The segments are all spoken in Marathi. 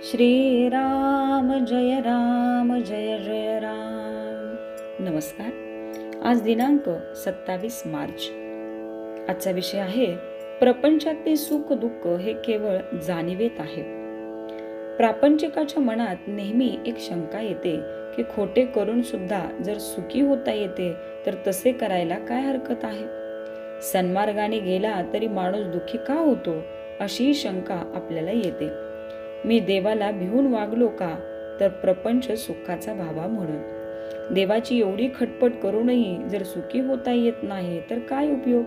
श्रीराम जय राम जय जय राम। नमस्कार। आज दिनांक 27 मार्च। आजचा विषय आहे प्रपंचातले सुख दुःख हे केवळ जाणीवेत आहे। प्रापंचिकाच्या मनात नेहमी एक शंका येते की खोटे करून सुद्धा जर सुखी होता येते तर तसे करायला काय हरकत आहे। सन्मार्गाने गेला तरी माणूस दुःखी का होतो अशी शंका आपल्याला येते। मी देवाला भिवून वागलो का तर प्रपंच सुखाचा व्हावा म्हणून। देवाची एवढी खटपट करूनही जर सुखी होता येत नाही तर काय उपयोग।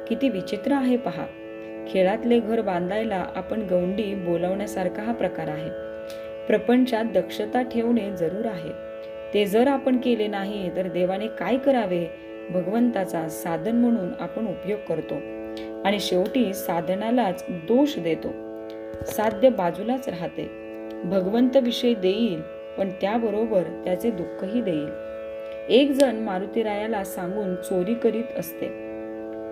किती विचित्र आहे पहा। खेळातले घर बांधायला आपण गवंडी बोलावण्यासारखा हा प्रकार आहे। प्रपंचात दक्षता ठेवणे जरूर आहे। ते जर आपण केले नाही तर देवाने काय करावे। भगवंताचा साधन म्हणून आपण उपयोग करतो आणि शेवटी साधनालाच दोष देतो। साध्य बाजूलाच राहते। भगवंत विषय देईल पण त्याबरोबर त्याचे दुःखही देईल। एक जण मारुतीरायाला सांगून चोरी करीत असते।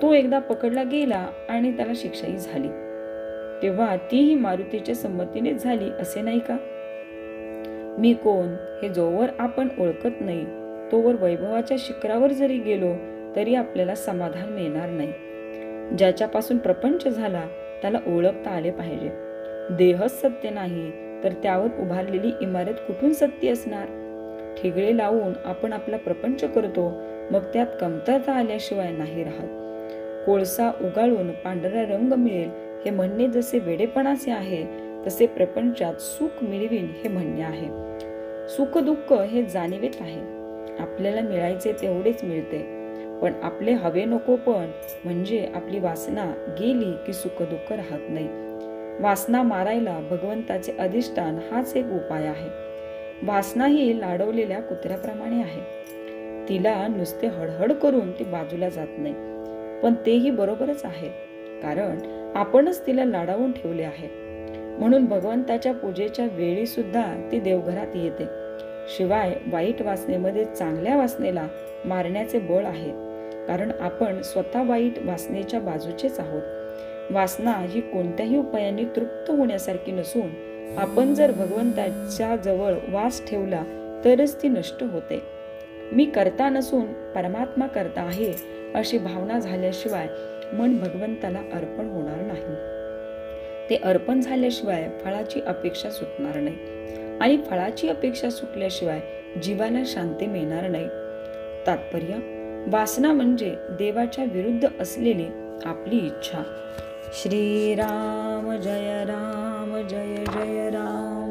तो एकदा पकडला गेला आणि त्याला शिक्षाही झाली। तेव्हा तीही मारुतीच्या संमतीने झाली असे नाही का। मी कोण हे जोवर आपण ओळखत नाही तोवर वैभवाच्या शिखरावर जरी गेलो तरी आपल्याला समाधान मिळणार नाही। ज्याच्यापासून प्रपंच झाला त्याला ओळखता आले पाहिजे। देहच सत्य नाही तर त्यावर उभारलेली इमारत कुठून सत्य असणार। ठिगळे लावून आपण आपला प्रपंच करतो मग त्यात कमतरता आल्याशिवाय नाही राहत। कोळसा उगाळून पांढरा रंग मिळेल हे म्हणणे जसे वेडेपणाचे आहे तसे प्रपंचात सुख मिळवीन हे म्हणणे आहे। सुख दुःख हे जाणीवेत आहे। आपल्याला मिळायचे तेवढेच मिळते पण आपले हवे नको पण म्हणजे आपली वासना गेली की सुख दुःख राहत नाही। वासना मारायला भगवंताचे अधिष्ठान हाच एक उपाय आहे। वासना ही लाडवलेल्या कुत्र्याप्रमाणे आहे। तिला नुसते हडहड करून ती बाजूला जात नाही पण तेही बरोबरच आहे कारण आपणच तिला लाडावून ठेवले आहे। म्हणून भगवंताच्या पूजेच्या वेळी सुद्धा ती देवघरात येते। शिवाय वाईट वासनेमध्ये चांगल्या वासनेला मारण्याचे बळ आहे कारण आपण स्वतः वाईट वासनेच्या बाजूचेच आहोत। वासना ही कोणत्याही उपायाने तृप्त होण्यासारखी नसून आपण जर भगवंताच्या जवळ वास ठेवला तरच ती नष्ट होते। मी करता नसून परमात्मा करता आहे अशी भावना झाल्याशिवाय मन भगवंताला अर्पण होणार नाही। ते अर्पण झाल्याशिवाय फळाची अपेक्षा सुटणार नाही आणि फळाची अपेक्षा सुटल्याशिवाय जीवाला शांती मिळणार नाही। तात्पर्य वासना म्हणजे देवाच्या विरुद्ध असलेली आपली इच्छा। श्रीराम जय राम जय जय राम।